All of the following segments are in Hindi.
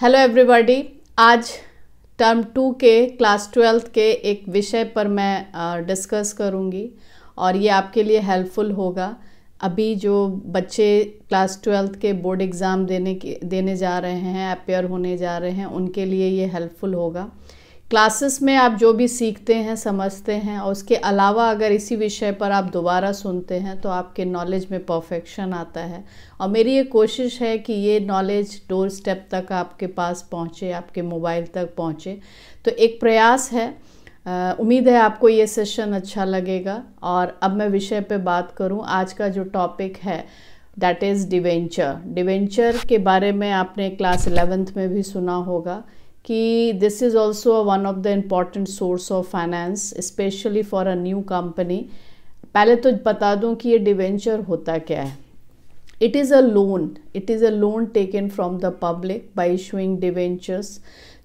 Hello everybody. आज टर्म 2 के क्लास 12th के एक विषय पर मैं डिस्कस करूंगी और ये आपके लिए हेल्पफुल होगा। अभी जो बच्चे क्लास 12th के बोर्ड एग्ज़ाम देने जा रहे हैं, अपेयर होने जा रहे हैं, उनके लिए ये हेल्पफुल होगा। क्लासेस में आप जो भी सीखते हैं, समझते हैं, और उसके अलावा अगर इसी विषय पर आप दोबारा सुनते हैं तो आपके नॉलेज में परफेक्शन आता है। और मेरी ये कोशिश है कि ये नॉलेज डोर स्टेप तक आपके पास पहुँचे, आपके मोबाइल तक पहुँचे। तो एक प्रयास है। उम्मीद है आपको ये सेशन अच्छा लगेगा। और अब मैं विषय पे बात करूँ। आज का जो टॉपिक है दैट इज़ डिवेंचर। डिवेंचर के बारे में आपने क्लास 11th में भी सुना होगा कि this is also one of the important source of finance specially for a new company. पहले तो बता दूं कि ये डिवेंचर होता क्या है। It is a loan taken from the public bye issuing debentures.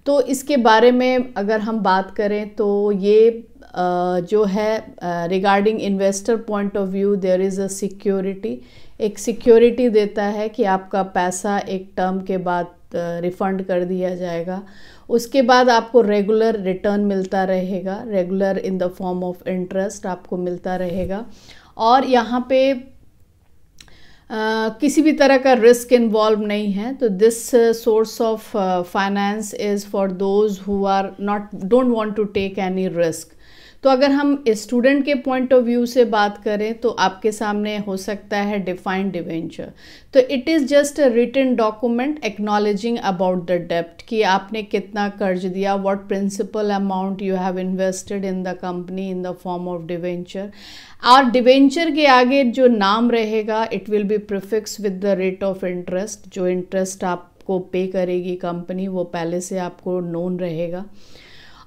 तो इसके बारे में अगर हम बात करें तो ये जो है regarding investor point of view there is a security. एक सिक्योरिटी देता है कि आपका पैसा एक टर्म के बाद रिफ़ंड कर दिया जाएगा। उसके बाद आपको रेगुलर रिटर्न मिलता रहेगा, regular in the form of interest आपको मिलता रहेगा। और यहाँ पे किसी भी तरह का रिस्क इन्वॉल्व नहीं है। तो this source of finance is for those who are don't want to take any risk. तो अगर हम स्टूडेंट के पॉइंट ऑफ व्यू से बात करें तो आपके सामने हो सकता है डिफाइंड डिवेंचर। तो it is just a written document acknowledging about the डेप्ट कि आपने कितना कर्ज दिया, what principal amount you have invested in the company in the form of debenture. और डिवेंचर के आगे जो नाम रहेगा it will be prefix with the rate of interest. जो इंटरेस्ट आपको पे करेगी कंपनी वो पहले से आपको नोन रहेगा।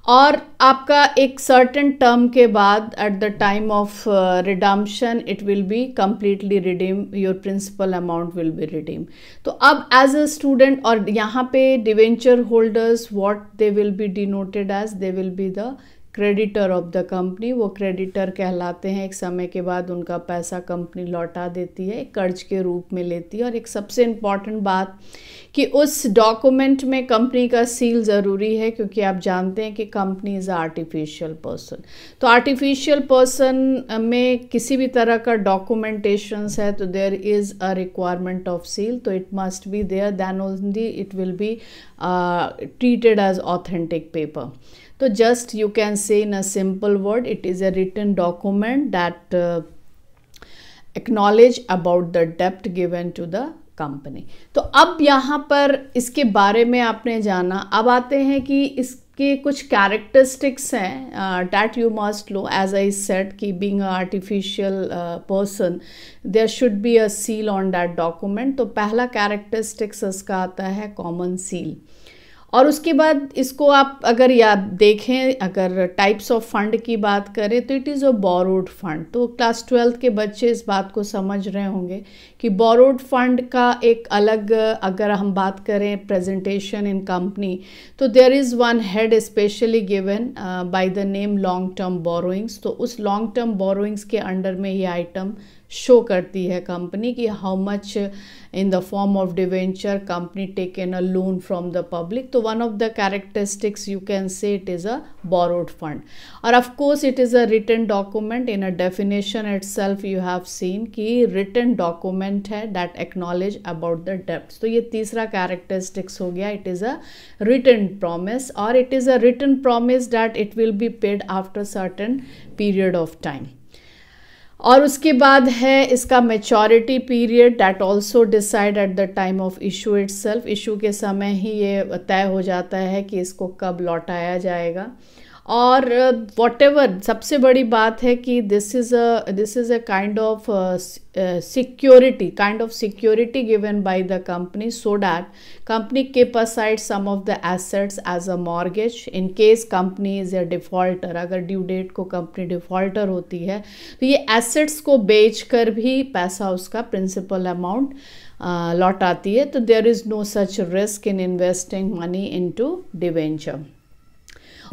और आपका एक सर्टेन टर्म के बाद at the time of redemption it will be completely redeem, your principal amount will be redeem. तो अब एज अ स्टूडेंट और यहाँ पे debenture holders what they will be denoted as, they will be the creditor of the company. वो क्रेडिटर कहलाते हैं। एक समय के बाद उनका पैसा कंपनी लौटा देती है, एक कर्ज के रूप में लेती है। और एक सबसे इम्पॉर्टेंट बात कि उस डॉक्यूमेंट में कंपनी का सील ज़रूरी है, क्योंकि आप जानते हैं कि कंपनी इज़ आर्टिफिशियल पर्सन। तो आर्टिफिशियल पर्सन में किसी भी तरह का डॉक्यूमेंटेशंस है तो there is a requirement of seal. तो it must be there, then only it will be treated as authentic paper. तो just you can say in a simple word, it is a written document that acknowledge about the debt given to the company। तो अब यहाँ पर इसके बारे में आपने जाना। अब आते हैं कि इसके कुछ कैरेक्टरिस्टिक्स हैं that you must know, as I said कि being a artificial person there should be a seal on that document। तो पहला कैरेक्टरिस्टिक्स इसका आता है कॉमन सील। और उसके बाद इसको आप अगर याद देखें, अगर टाइप्स ऑफ फंड की बात करें तो it is a borrowed fund. तो क्लास 12th के बच्चे इस बात को समझ रहे होंगे कि बोरोड फंड का एक अलग, अगर हम बात करें प्रेजेंटेशन इन कंपनी, तो there is one head specially given by the name long term borrowings. तो उस लॉन्ग टर्म बोरोइंग्स के अंडर में ये आइटम शो करती है कंपनी कि how much in the form of debenture company taken a loan from the public. तो one of the characteristics you can say it is a borrowed fund. और of course it is a written document. In a definition itself you have seen कि रिटन डॉक्यूमेंट है that acknowledge about the debts. तो ये तीसरा कैरेक्टरिस्टिक्स हो गया, it is a written promise. और it is a written promise that it will be paid after certain period of time. और उसके बाद है इसका maturity period that also decide at the time of issue itself. Issue के समय ही ये तय हो जाता है कि इसको कब लौटाया जाएगा। और व्हाटएवर सबसे बड़ी बात है कि this is a kind of security given by the company so that company keep aside some of the assets as a mortgage in case company is a defaulter. अगर ड्यू डेट को कंपनी डिफ़ॉल्टर होती है तो ये एसेट्स को बेच कर भी पैसा उसका प्रिंसिपल अमाउंट लौटाती है। तो there is no such risk in investing money into debenture.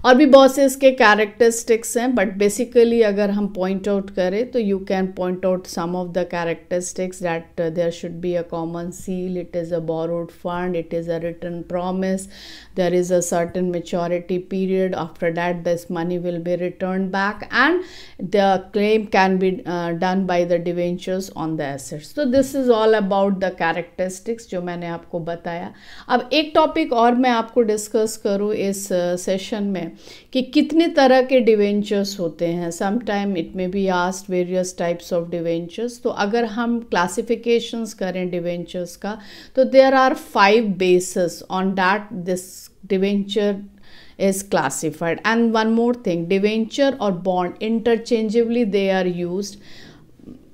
और भी बहुत से इसके कैरेक्टरिस्टिक्स हैं, बट बेसिकली अगर हम पॉइंट आउट करें तो you can point out some of the characteristics that there should be a common seal, it is a borrowed fund, it is a return promise, there is a certain maturity period, after that this money will be returned back and the claim can be done by the debentures on the assets. So this is all about the characteristics जो मैंने आपको बताया. अब एक टॉपिक और मैं आपको डिस्कस करूँ इस सेशन में कि कितने तरह के डिवेंचर्स होते हैं. Sometime it may be asked various types of debentures. तो अगर हम क्लासिफिकेशंस करें डिवेंचर्स का तो there are 5 basis on that this debenture is classified. And one more thing, debenture और bond interchangeably they are used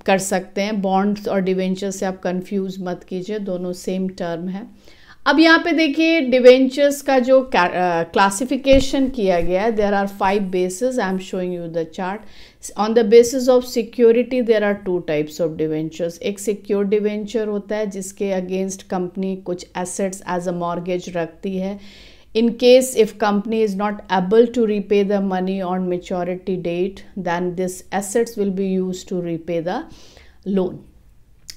कर सकते हैं. bonds और debenture से आप confuse मत कीजिए, दोनों सेम टर्म है. अब यहाँ पे देखिए डिवेंचर्स का जो क्लासिफिकेशन किया गया है, there are 5 basis. I am showing you the chart. On the basis of security there are 2 types of debentures. एक सिक्योर डिवेंचर होता है जिसके अगेंस्ट कंपनी कुछ एसेट्स एज अ मॉर्गेज रखती है. In case if company is not able to repay the money on maturity date, then this assets will be used to repay the loan.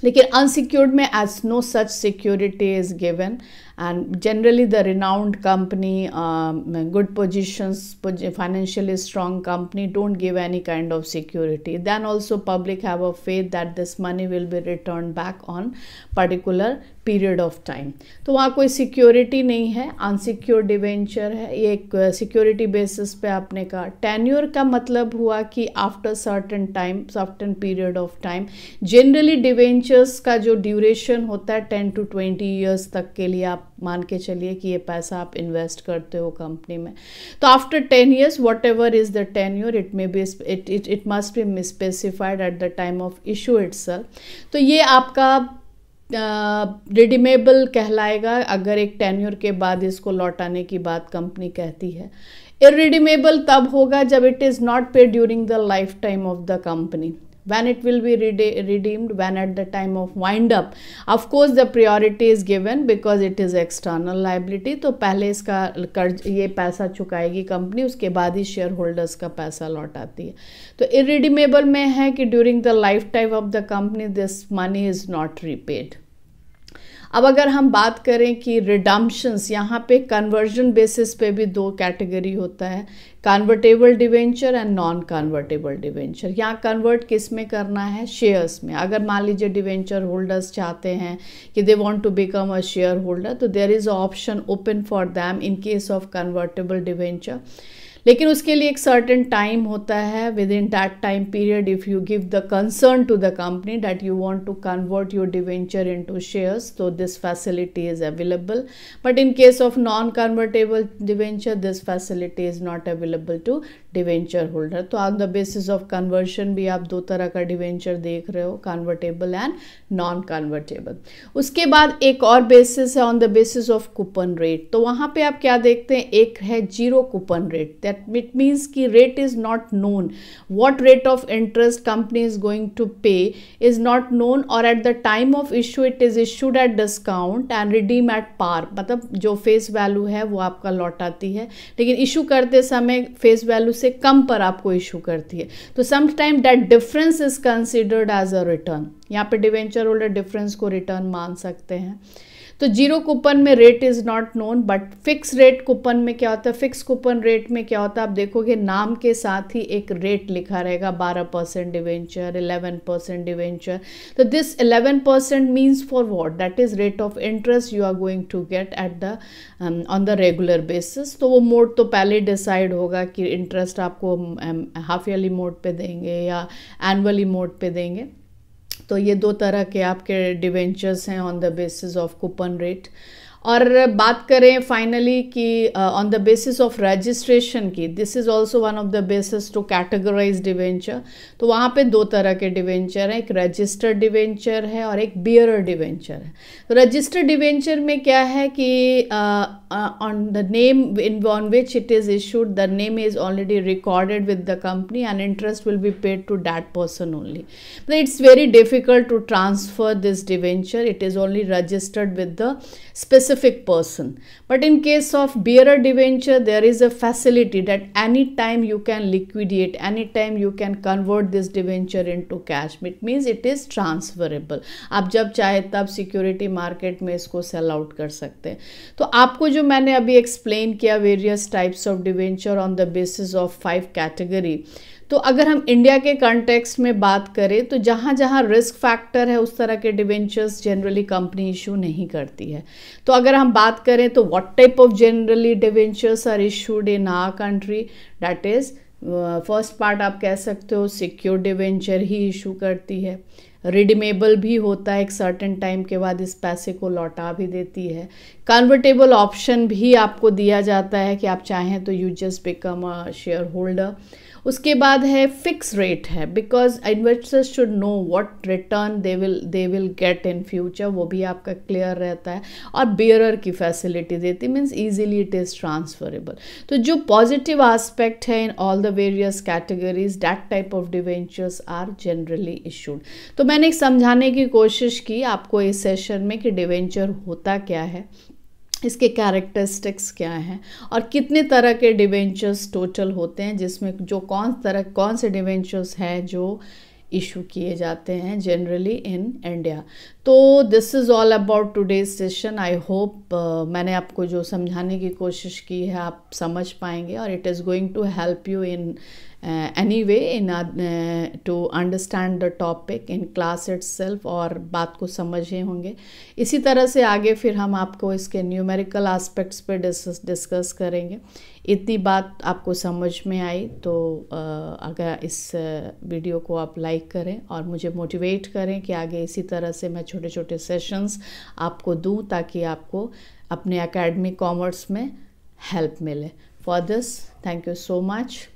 लेकिन unsecured में as no such security is given, and generally the renowned company, good positions, financially strong company don't give any kind of security. Then also public have a faith that this money will be returned back on particular period of time. तो वहाँ कोई सिक्योरिटी नहीं है, अनसिक्योर्ड डिवेंचर है. ये एक सिक्योरिटी बेसिस पे आपने कहा. टेन्योर का मतलब हुआ कि after certain time, certain period of time. Generally debentures का जो ड्यूरेशन होता है 10 to 20 ईयर्स तक के लिए आप मान के चलिए कि ये पैसा आप इन्वेस्ट करते हो कंपनी में. तो after 10 years what ever is the tenure, it may B it must be specified eight the time of issue itself. तो ये आपका रिडीमेबल कहलाएगा अगर एक टेन्योर के बाद इसको लौटाने की बात कंपनी कहती है. इररिडीमेबल तब होगा जब it is not paid during the life time of the company. When it will be redeemed, when at the time of wind up, of course the priority is given because it is external liability. तो पहले इसका कर्ज, ये पैसा चुकाएगी कंपनी, उसके बाद ही शेयर होल्डर्स का पैसा लौटाती है. तो irredeemable में है कि during the lifetime of the company this money is not repaid. अब अगर हम बात करें कि रिडम्पशंस, यहाँ पे कन्वर्जन बेसिस पे भी 2 कैटेगरी होता है, convertible debenture and non convertible debenture. यहाँ कन्वर्ट किस में करना है, शेयर्स में. अगर मान लीजिए डिवेंचर होल्डर्स चाहते हैं कि they want to become a share holder, तो there is a option open for them in case of convertible debenture. लेकिन उसके लिए एक सर्टेन टाइम होता है. Within that time period if you give the concern to the company that you want to convert your debenture into shares, तो this facility is available. But in case of non convertible debenture this facility is not available to debenture holder. तो on the basis of conversion भी आप 2 तरह का डिवेंचर देख रहे हो, कन्वर्टेबल एंड नॉन कन्वर्टेबल. उसके बाद एक और बेसिस है on the basis of coupon rate. तो वहाँ पे आप क्या देखते हैं, एक है zero coupon rate. That it means कि rate is not known, what rate of interest company is going to pay is not known, और at the time of issue it is issued at discount and redeem at par. मतलब जो फेस वैल्यू है वो आपका लौटाती है, लेकिन इशू करते समय फेस वैल्यू से कम पर आपको इशू करती है. तो sometime that difference is considered as a return. यहाँ पे डिवेंचर होल्डर डिफरेंस को रिटर्न मान सकते हैं. तो जीरो कूपन में rate is not known, but fix rate coupon में क्या होता है, फिक्स कूपन रेट में क्या होता है, आप देखोगे नाम के साथ ही एक रेट लिखा रहेगा, 12% डिवेंचर, 11% डिवेंचर. तो this 11% means for what, that is rate of interest you are going to get at the on the regular basis. तो वो मोड तो पहले डिसाइड होगा कि इंटरेस्ट आपको हाफ ईयरली मोड पे देंगे या एनुअली मोड पे देंगे. तो ये 2 तरह के आपके डिवेंचर्स हैं on the basis of coupon rate. और बात करें फाइनली कि on the basis of registration की, this is also one of the basis to categorize debenture. तो वहाँ पे 2 तरह के डिवेंचर हैं, एक रजिस्टर्ड डिवेंचर है और एक बियरर डिवेंचर है. तो रजिस्टर्ड डिवेंचर में क्या है कि on the name in on which it is issued, the name is already recorded with the company and interest will be paid to that person only. But it's very difficult to transfer this debenture, it is only registered with the specific specific person. But in case of bearer debenture, there is a facility that anytime you can liquidate, anytime you can convert this debenture into cash. It means it is transferable. आप जब चाहे तब सिक्योरिटी मार्केट में इसको सेल आउट कर सकते हैं. तो आपको जो मैंने अभी एक्सप्लेन किया various types of debenture on the basis of 5 category, तो अगर हम इंडिया के कॉन्टेक्स्ट में बात करें तो जहाँ जहाँ रिस्क फैक्टर है उस तरह के डिवेंचर्स जनरली कंपनी इशू नहीं करती है. तो अगर हम बात करें तो what type of generally debentures are issued in our country, that is first part आप कह सकते हो सिक्योर डिवेंचर ही इशू करती है. रिडीमेबल भी होता है, एक सर्टेन टाइम के बाद इस पैसे को लौटा भी देती है. कन्वर्टेबल ऑप्शन भी आपको दिया जाता है कि आप चाहें तो you just become a share holder. उसके बाद है फिक्स रेट है, because investors should know what return they will get in future, वो भी आपका क्लियर रहता है. और बेयरर की फैसिलिटी देती, means easily it is transferable. तो जो पॉजिटिव आस्पेक्ट है in all the various categories, that type of debentures are generally issued. तो मैंने समझाने की कोशिश की आपको इस सेशन में कि डिवेंचर होता क्या है, इसके कैरेक्टरिस्टिक्स क्या हैं और कितने तरह के डिवेंचर्स टोटल होते हैं, जिसमें जो कौन से डिवेंचर्स हैं जो इशू किए जाते हैं जनरली इन इंडिया. तो this is all about today's session. I hope मैंने आपको जो समझाने की कोशिश की है आप समझ पाएंगे, और it is going to help you in anyway in to understand the topic in class itself, और बात को समझे होंगे. इसी तरह से आगे फिर हम आपको इसके न्यूमेरिकल एस्पेक्ट्स पे डिस्कस करेंगे. इतनी बात आपको समझ में आई तो अगर इस वीडियो को आप लाइक करें और मुझे मोटिवेट करें कि आगे इसी तरह से मैं छोटे छोटे सेशंस आपको दूं ताकि आपको अपने एकेडमिक कॉमर्स में हेल्प मिले. For this thank you so much.